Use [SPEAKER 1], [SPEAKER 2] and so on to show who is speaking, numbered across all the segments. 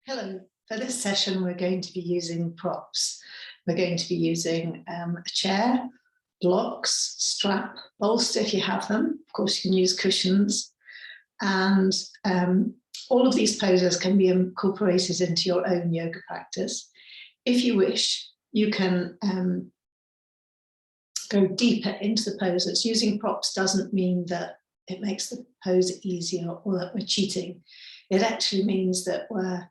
[SPEAKER 1] Hello, for this session we're going to be using props. We're going to be using a chair, blocks, strap, bolster if you have them. Of course you can use cushions, and all of these poses can be incorporated into your own yoga practice. If you wish, you can go deeper into the poses. Using props doesn't mean that it makes the pose easier or that we're cheating. It actually means that we're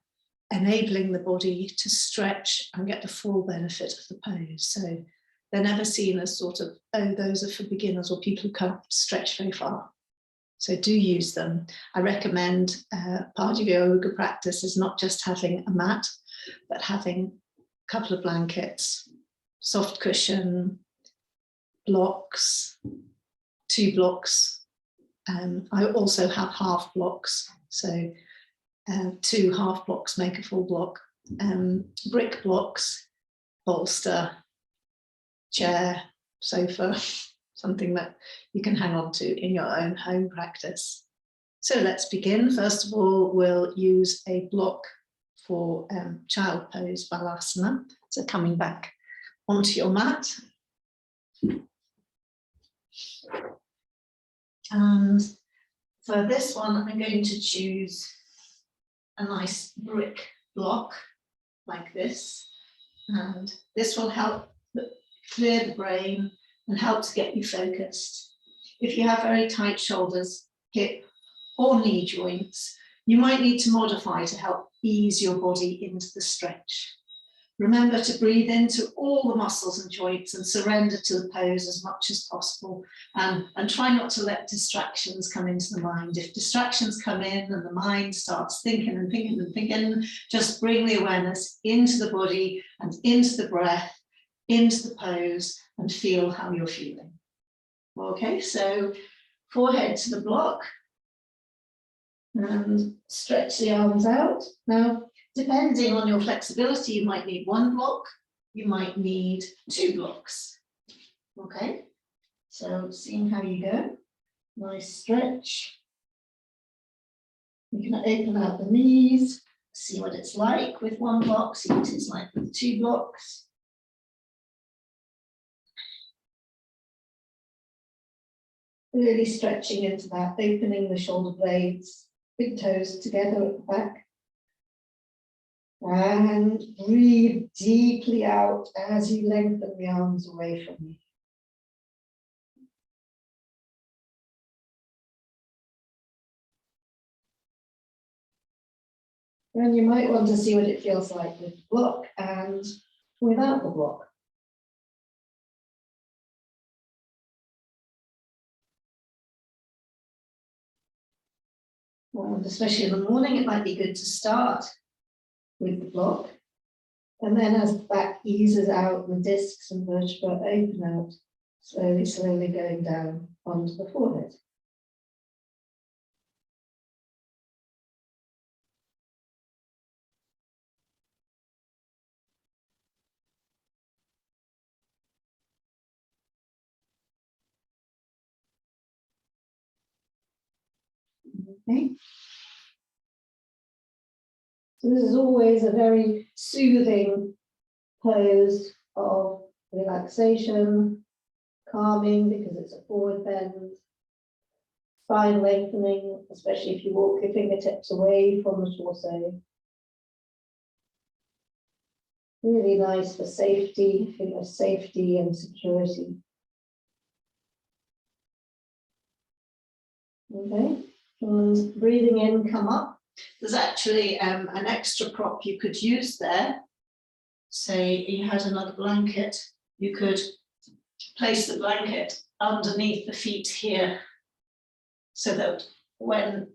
[SPEAKER 1] enabling the body to stretch and get the full benefit of the pose. So they're never seen as sort of, oh, those are for beginners or people who can't stretch very far. So do use them. I recommend part of your yoga practice is not just having a mat, but having a couple of blankets, soft cushion, blocks, 2 blocks. I also have half blocks, so 2 half blocks make a full block. Brick blocks, bolster, chair, sofa, something that you can hang on to in your own home practice. So let's begin. First of all, we'll use a block for child pose, Balasana. So coming back onto your mat. And for this one, I'm going to choose a nice brick block like this, and this will help clear the brain and help to get you focused. If you have very tight shoulders, hip or knee joints, you might need to modify to help ease your body into the stretch. Remember to breathe into all the muscles and joints and surrender to the pose as much as possible, and try not to let distractions come into the mind. If distractions come in and the mind starts thinking and thinking and thinking, just bring the awareness into the body and into the breath, into the pose, and feel how you're feeling. Okay, so forehead to the block and stretch the arms out. Now, depending on your flexibility, you might need 1 block, you might need 2 blocks. Okay, so seeing how you go, nice stretch. You can open out the knees, see what it's like with 1 block, see what it's like with 2 blocks. Really stretching into that, opening the shoulder blades, big toes together at the back. And breathe deeply out as you lengthen the arms away from you. And you might want to see what it feels like with the block and without the block. And especially in the morning, it might be good to start with the block, and then as the back eases out, the discs and vertebrae open out, slowly going down onto the forehead. Okay. So this is always a very soothing pose of relaxation, calming because it's a forward bend, spine lengthening, especially if you walk your fingertips away from the torso. Really nice for safety, feeling of safety and security. Okay, and breathing in, come up. There's actually an extra prop you could use there. Say you had another blanket, you could place the blanket underneath the feet here, so that when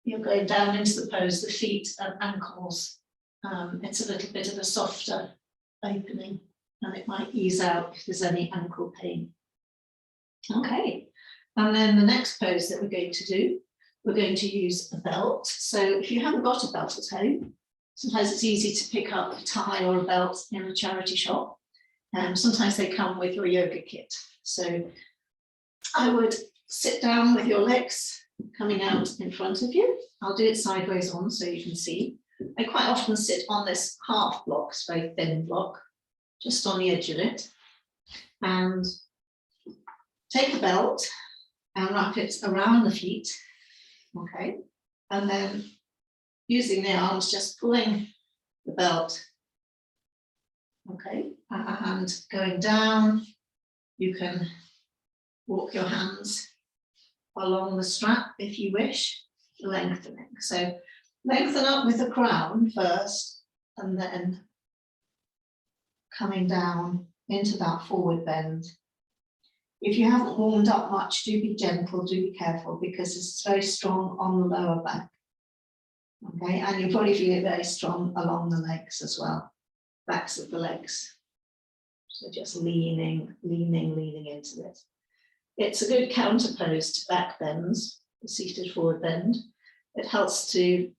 [SPEAKER 1] you're going down into the pose, the feet and ankles, it's a little bit of a softer opening, and it might ease out if there's any ankle pain. Okay, and then the next pose that we're going to do, we're going to use a belt. So if you haven't got a belt at home, sometimes it's easy to pick up a tie or a belt in a charity shop. Sometimes they come with your yoga kit. So I would sit down with your legs coming out in front of you. I'll do it sideways on so you can see. I quite often sit on this half block, it's a very thin block, just on the edge of it, and take a belt and wrap it around the feet, okay, and then using the arms, just pulling the belt, okay, and going down. You can walk your hands along the strap if you wish, lengthening. So lengthen up with the crown first, and then coming down into that forward bend. If you haven't warmed up much, do be gentle, do be careful, because it's very strong on the lower back. Okay, and you'll probably feel it very strong along the legs as well, backs of the legs. So just leaning into it. It's a good counter pose to back bends, the seated forward bend. It helps to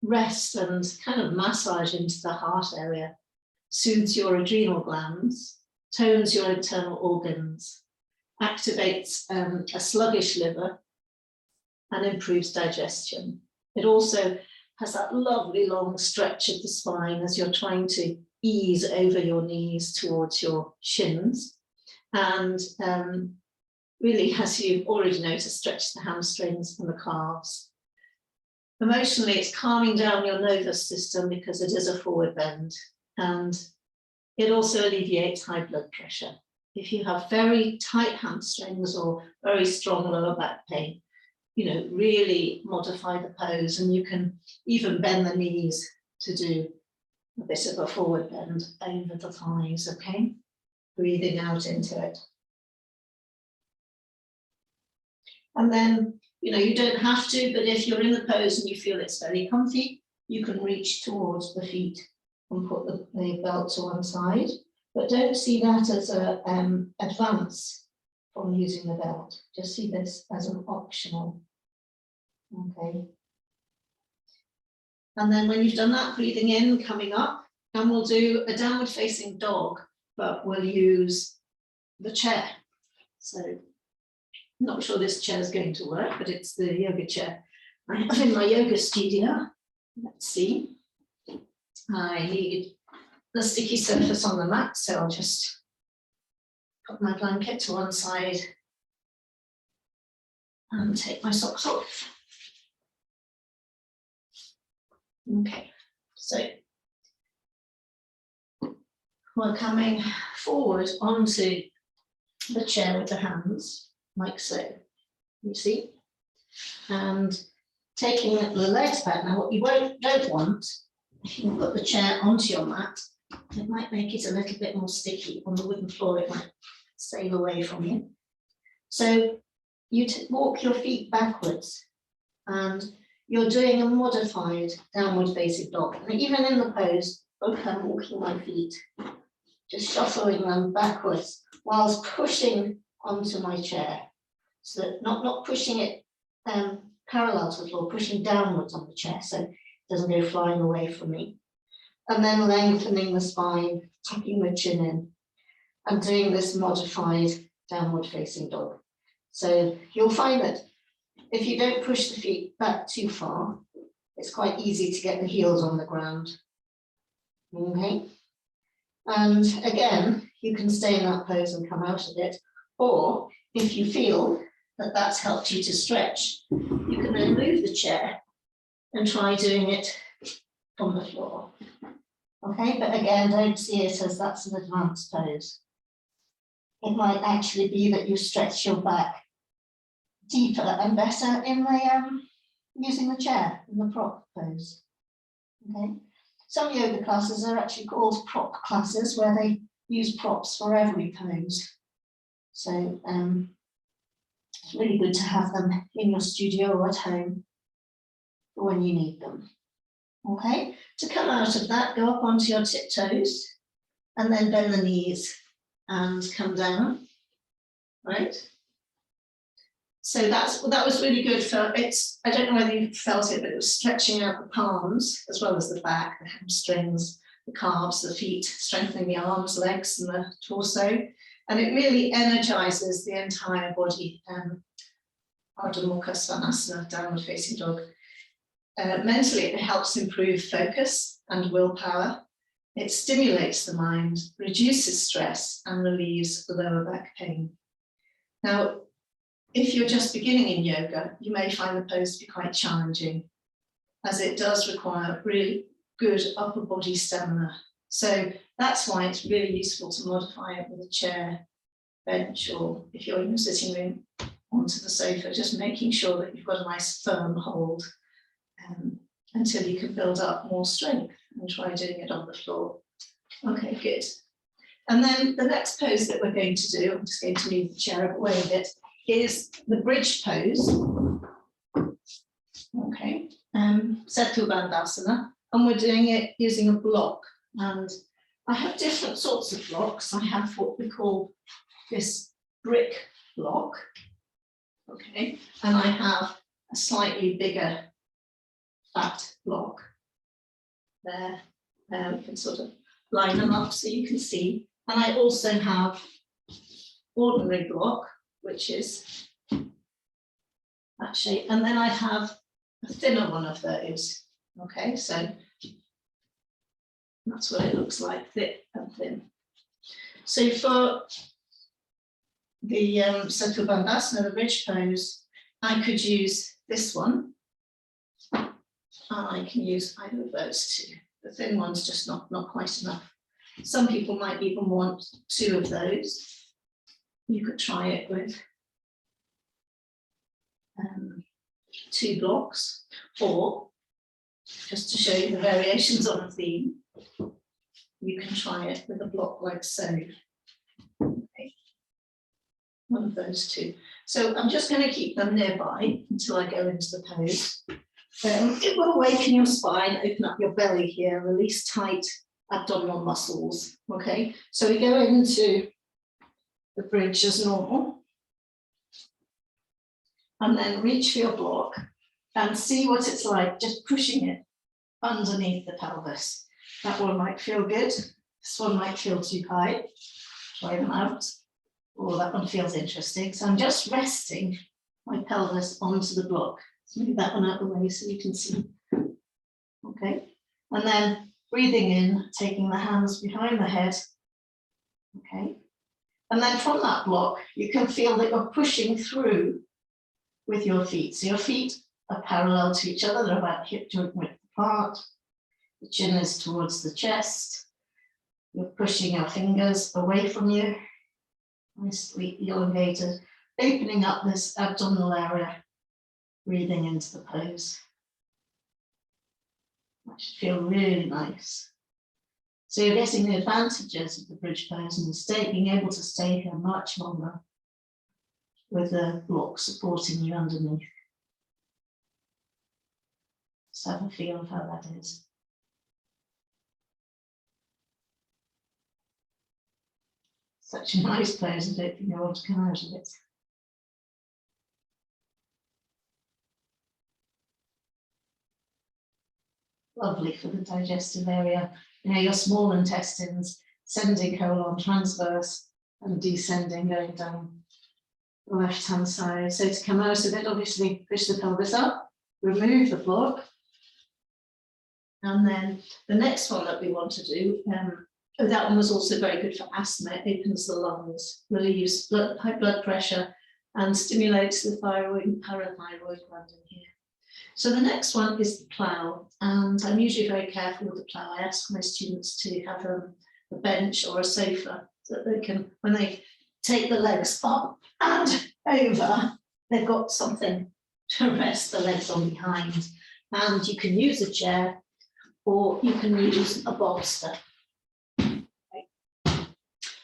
[SPEAKER 1] rest and kind of massage into the heart area, soothes your adrenal glands, tones your internal organs, activates a sluggish liver, and improves digestion. It also has that lovely long stretch of the spine as you're trying to ease over your knees towards your shins. And really, as you've already noticed, stretch the hamstrings and the calves. Emotionally, it's calming down your nervous system because it is a forward bend. And it also alleviates high blood pressure. If you have very tight hamstrings or very strong lower back pain, you know, really modify the pose, and you can even bend the knees to do a bit of a forward bend over the thighs, okay? Breathing out into it. And then, you know, you don't have to, but if you're in the pose and you feel it's very comfy, you can reach towards the feet and put the belt to one side, but don't see that as an advance from using the belt. Just see this as an optional, okay? And then when you've done that, breathing in, coming up, and we'll do a downward facing dog, but we'll use the chair. So I'm not sure this chair is going to work, but it's the yoga chair I have in my yoga studio. Let's see. I need the sticky surface on the mat, so I'll just put my blanket to one side and take my socks off. Okay, so we're coming forward onto the chair with the hands, like so, you see, and taking the legs back. Now, what you don't want, if you put the chair onto your mat, it might make it a little bit more sticky on the wooden floor. It might sail away from you. So you walk your feet backwards, and you're doing a modified downward facing dog. And even in the pose, look, I'm walking my feet, just shuffling them backwards whilst pushing onto my chair. So that not pushing it parallel to the floor, pushing downwards on the chair so it doesn't go flying away from me. And then lengthening the spine, tucking the chin in, and doing this modified downward facing dog. So you'll find that if you don't push the feet back too far, it's quite easy to get the heels on the ground. Okay. And again, you can stay in that pose and come out of it. Or if you feel that that's helped you to stretch, you can then move the chair and try doing it from the floor. Okay, but again, don't see it as that's an advanced pose. It might actually be that you stretch your back deeper and better in the using the chair in the prop pose. Okay, some yoga classes are actually called prop classes, where they use props for every pose. So it's really good to have them in your studio or at home for when you need them. Okay, to come out of that, go up onto your tiptoes and then bend the knees and come down, right? So that was really good for it's, I don't know whether you felt it, but it was stretching out the palms as well as the back, the hamstrings, the calves, the feet, strengthening the arms, legs, and the torso. And it really energizes the entire body. Ardha Mukha Svanasana, downward facing dog. Mentally, it helps improve focus and willpower. It stimulates the mind, reduces stress, and relieves lower back pain. Now, if you're just beginning in yoga, you may find the pose to be quite challenging, as it does require really good upper body stamina. So that's why it's really useful to modify it with a chair, bench, or if you're in your sitting room, onto the sofa, just making sure that you've got a nice firm hold until you can build up more strength, and try doing it on the floor. Okay, good. And then the next pose that we're going to do, I'm just going to move the chair away a bit, is the bridge pose. Okay, Balasana, and we're doing it using a block. And I have different sorts of blocks. I have what we call this brick block, okay, and I have a slightly bigger flat block there. We can sort of line them up so you can see. And I also have ordinary block, which is that shape, and then I have a thinner one of those. Okay, so that's what it looks like, thick and thin. So for the Balasana, the bridge pose, I could use this one. I can use either of those two. The thin one's just not quite enough. Some people might even want two of those. You could try it with 2 blocks, or just to show you the variations on a theme, you can try it with a block like so. Okay. One of those two. So I'm just going to keep them nearby until I go into the pose. It will awaken your spine, open up your belly here, release tight abdominal muscles. Okay, so we go into the bridge as normal, and then reach for your block and see what it's like just pushing it underneath the pelvis. That one might feel good. This one might feel too high. Try them out. Oh, that one feels interesting. So I'm just resting my pelvis onto the block. Let's move that one out of the way so you can see. Okay, and then breathing in, taking the hands behind the head. Okay, and then from that block, you can feel that you're pushing through with your feet. So your feet are parallel to each other. They're about hip joint width apart. The chin is towards the chest. You're pushing your fingers away from you, nicely elongated, opening up this abdominal area, breathing into the pose. That should feel really nice. So you're getting the advantages of the bridge pose and being able to stay here much longer with the block supporting you underneath. Just have a feel of how that is. Such a nice pose, I don't think I want to come out of it. Lovely for the digestive area. You know, your small intestines, sending colon transverse and descending, going down the left-hand side. So to come out of it, obviously push the pelvis up, remove the block. And then the next one that we want to do, that one was also very good for asthma. It opens the lungs, relieves high blood pressure, and stimulates the thyroid and parathyroid gland in here. So the next one is the plow, and I'm usually very careful with the plow. I ask my students to have a bench or a sofa so that they can, when they take the legs up and over, they've got something to rest the legs on behind. And you can use a chair or you can use a bolster.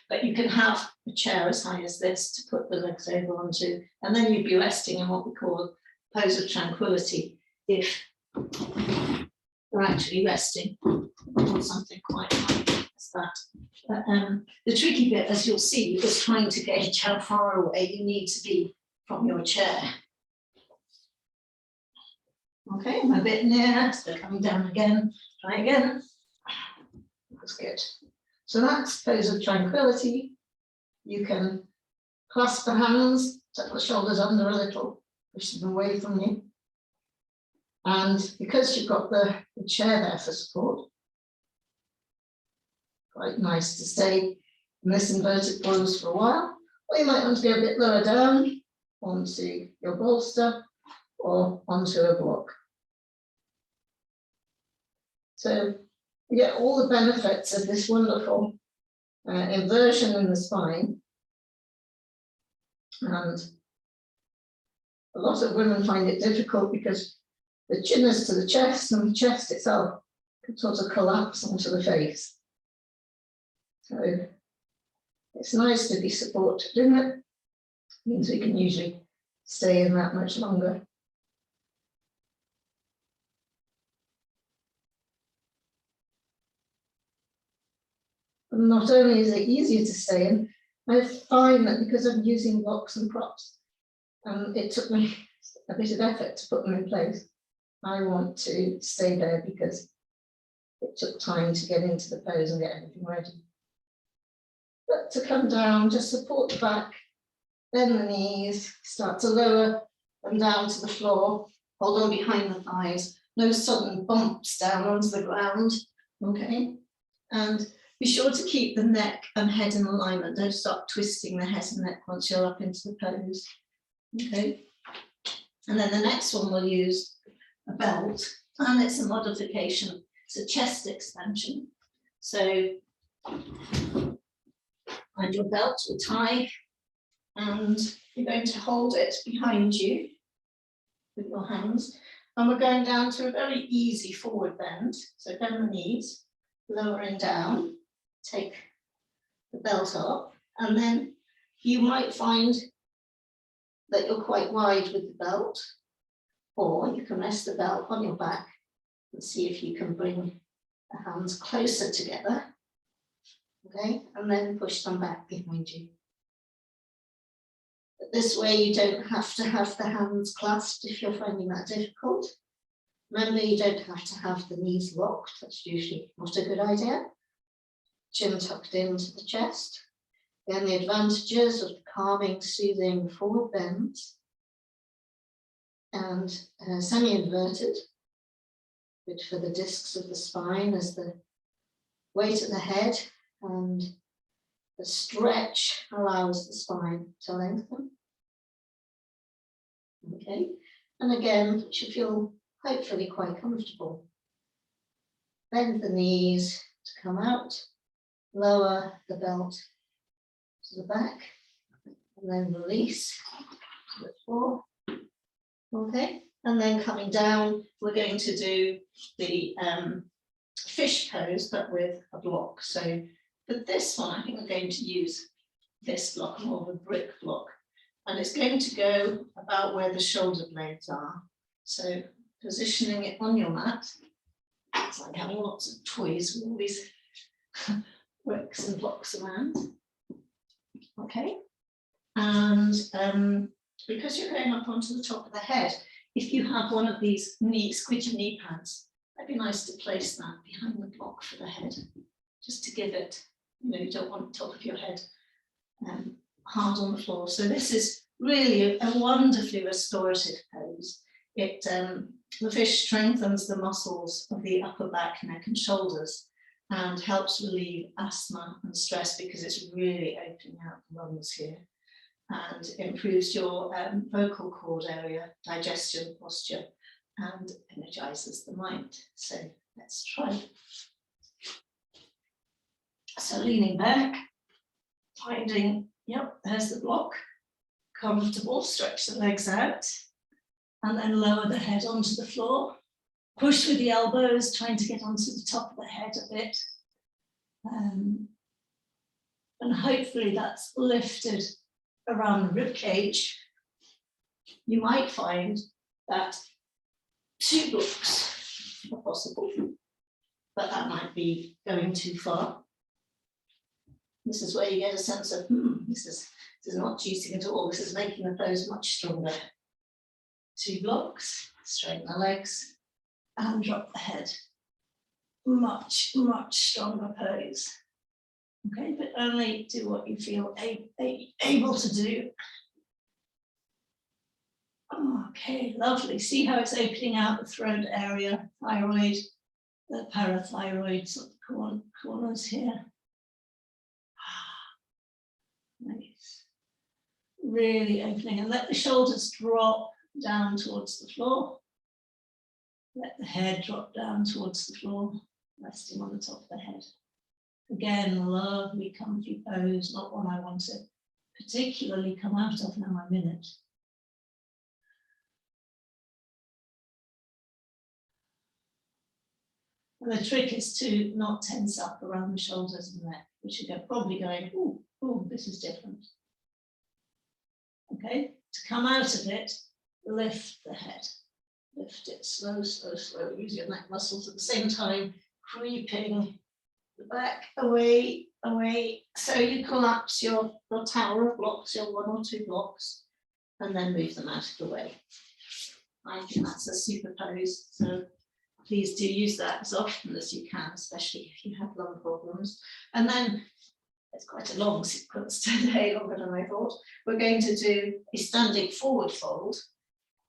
[SPEAKER 1] But you can have a chair as high as this to put the legs over onto, and then you'd be resting in what we call a pose of tranquility if you're actually resting on something quite high as that. But, the tricky bit, as you'll see, is trying to gauge how far away you need to be from your chair. Okay, I'm a bit near, so coming down again, try again. That's good. So that's pose of tranquility. You can clasp the hands, tuck the shoulders under a little, push them away from you.
[SPEAKER 2] And because you've got the chair there for support, quite nice to stay in this inverted pose for a while. Or you might want to go a bit lower down onto your bolster or onto a block. So you get all the benefits of this wonderful inversion in the spine. And a lot of women find it difficult because the chin is to the chest and the chest itself can sort of collapse onto the face. So it's nice to be supported in it. It means we can usually stay in that much longer. And not only is it easier to stay in, I find that because I'm using blocks and props, it took me a bit of effort to put them in place. I want to stay there because it took time to get into the pose and get everything ready. But to come down, just support the back, bend the knees, start to lower them down to the floor, hold on behind the thighs, no sudden bumps down onto the ground, okay? And be sure to keep the neck and head in alignment. Don't start twisting the head and neck once you're up into the pose, okay? And then the next one we'll use a belt, and it's a modification. It's a chest expansion. So find your belt or tie, and you're going to hold it behind you with your hands. And we're going down to a very easy forward bend. So bend the knees, lowering down, take the belt up, and then you might find that you're quite wide with the belt, or you can rest the belt on your back and see if you can bring the hands closer together, okay, and then push them back behind you. But this way you don't have to have the hands clasped if you're finding that difficult. Remember, you don't have to have the knees locked. That's usually not a good idea. Chin tucked into the chest. Then the advantages of calming, soothing forward bends and semi-inverted, good for the discs of the spine as the weight of the head and the stretch allows the spine to lengthen. Okay, and again, you should feel hopefully quite comfortable. Bend the knees to come out, lower the belt to the back, and then release to the floor. Okay, and then coming down, we're going to do the fish pose, but with a block. So for this one, I think we're going to use this block, more of a brick block, and it's going to go about where the shoulder blades are. So positioning it on your mat, it's like having lots of toys with all these bricks and blocks around. Okay, and because you're going up onto the top of the head, if you have one of these squidgy knee pads, it'd be nice to place that behind the block for the head, just to give it, you don't want the top of your head hard on the floor. So this is really a wonderfully restorative pose. It the fish strengthens the muscles of the upper back, neck and shoulders and helps relieve asthma and stress because it's really opening out the lungs here, and improves your vocal cord area, digestion, posture, and energizes the mind. So let's try. So leaning back, finding, yep, there's the block, comfortable, stretch the legs out, and then lower the head onto the floor. Push with the elbows, trying to get onto the top of the head a bit. And hopefully that's lifted around the rib cage. You might find that 2 blocks are possible, but that might be going too far. This is where you get a sense of, this is not cheating at all. This is making the pose much stronger. 2 blocks, straighten the legs and drop the head. Much, much stronger pose. Okay, but only do what you feel able to do.
[SPEAKER 1] Okay, lovely. See how it's opening out the throat area, thyroid, the parathyroid sort of corners here. Nice. Really opening, and let the shoulders drop down towards the floor. Let the head drop down towards the floor, resting on the top of the head. Again, lovely comfy pose, not one I want to particularly come out of now I'm in it. And the trick is to not tense up around the shoulders and neck, which are probably going, ooh, ooh, this is different. Okay, to come out of it, lift the head. Lift it slow, slow, slow. Use your neck muscles at the same time, creeping the back away, away. So you collapse your tower of blocks, your 1 or 2 blocks, and then move them out of the way. I think that's a super pose. So please do use that as often as you can, especially if you have lung problems. And then it's quite a long sequence today, longer than I thought. We're going to do a standing forward fold,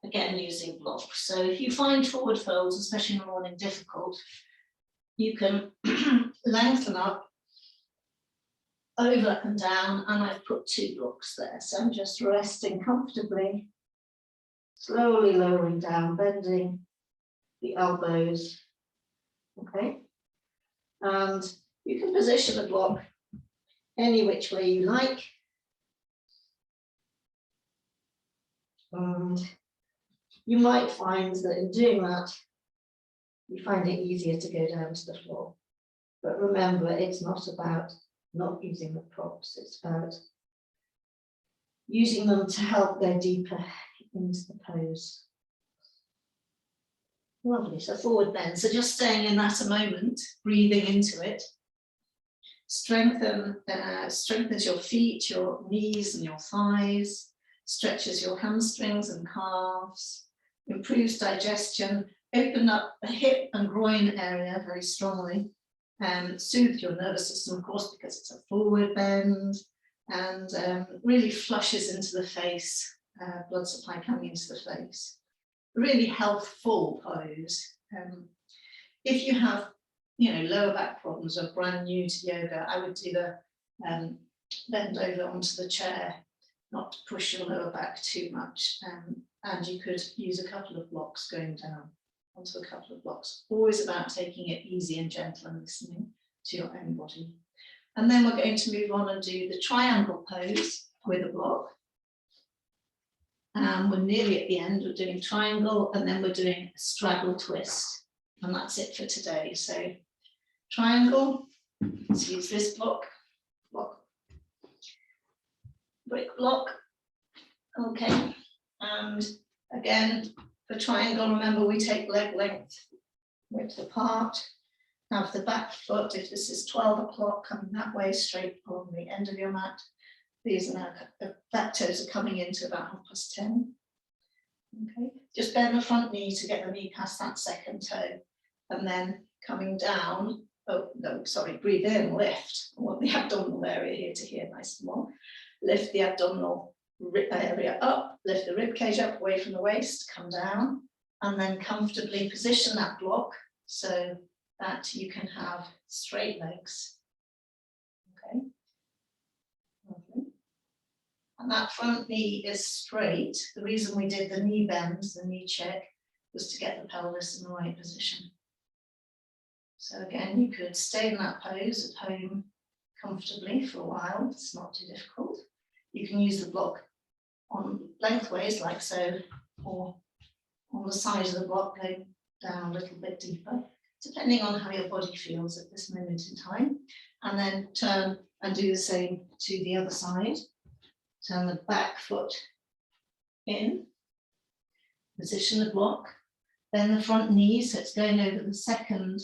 [SPEAKER 1] again using blocks. So if you find forward folds, especially in the morning, difficult, you can lengthen up over and down, and I've put 2 blocks there. So I'm just resting comfortably, slowly lowering down, bending the elbows. Okay, and you can position the block any which way you like. And you might find that in doing that, you find it easier to go down to the floor. But remember, it's not about not using the props, it's about using them to help go deeper into the pose. Lovely, so forward bend. So just staying in that a moment, breathing into it. Strengthens your feet, your knees and your thighs, stretches your hamstrings and calves, improves digestion, open up the hip and groin area very strongly, and soothe your nervous system, of course, because it's a forward bend, and really flushes into the face, blood supply coming into the face. Really healthful pose. If you have, lower back problems or brand new to yoga, I would do the bend over onto the chair, not to push your lower back too much. And you could use a couple of blocks going down onto a couple of blocks. Always about taking it easy and gentle and listening to your own body. And then we're going to move on and do the triangle pose with a block. We're nearly at the end. We're doing triangle, and then we're doing a straddle twist. And that's it for today. So triangle, let's use this block, brick block. Okay, and again, for triangle, remember we take leg length width apart. Have the back foot, if this is 12 o'clock, coming that way straight along the end of your mat. These are now, the back toes are coming into about 10:30. Okay, just bend the front knee to get the knee past that second toe, and then coming down. Oh no, sorry, breathe in, lift. I want the abdominal area here to here, nice and warm. Lift the abdominal area up, lift the rib cage up away from the waist, come down, and then comfortably position that block so that you can have straight legs. Okay. Lovely. And that front knee is straight. The reason we did the knee bends, the knee check, was to get the pelvis in the right position. So again, you could stay in that pose at home comfortably for a while. It's not too difficult. You can use the block on lengthways like so, or on the side of the block, going down a little bit deeper, depending on how your body feels at this moment in time. And then turn and do the same to the other side. Turn the back foot in, position the block, then the front knee, so it's going over the second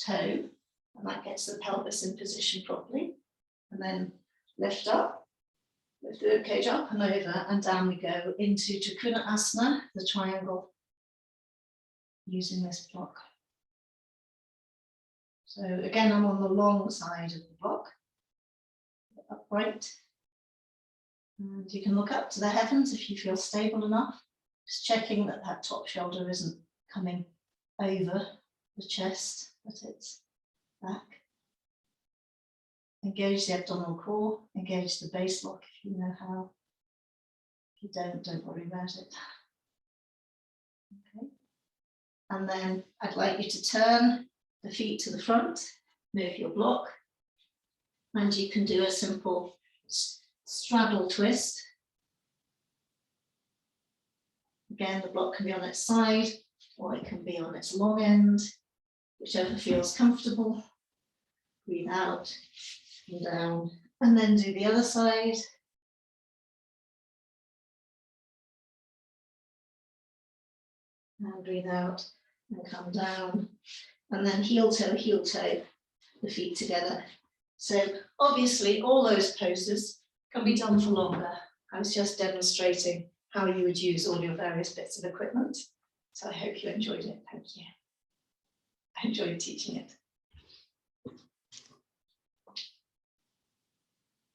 [SPEAKER 1] toe, and that gets the pelvis in position properly. And then lift up, lift the rib cage up and over, and down we go into Asana, the triangle, using this block. So again, I'm on the long side of the block, upright. And you can look up to the heavens if you feel stable enough. Just checking that that top shoulder isn't coming over the chest, that it's back. Engage the abdominal core, engage the base lock if you know how. If you don't worry about it. Okay. And then I'd like you to turn the feet to the front, move your block, and you can do a simple straddle twist. Again, the block can be on its side or it can be on its long end, whichever feels comfortable. Breathe out and down, and then do the other side. And breathe out and come down, and then heel toe, the feet together. So obviously all those poses can be done for longer. I was just demonstrating how you would use all your various bits of equipment. So I hope you enjoyed it. Thank you. I enjoyed teaching it.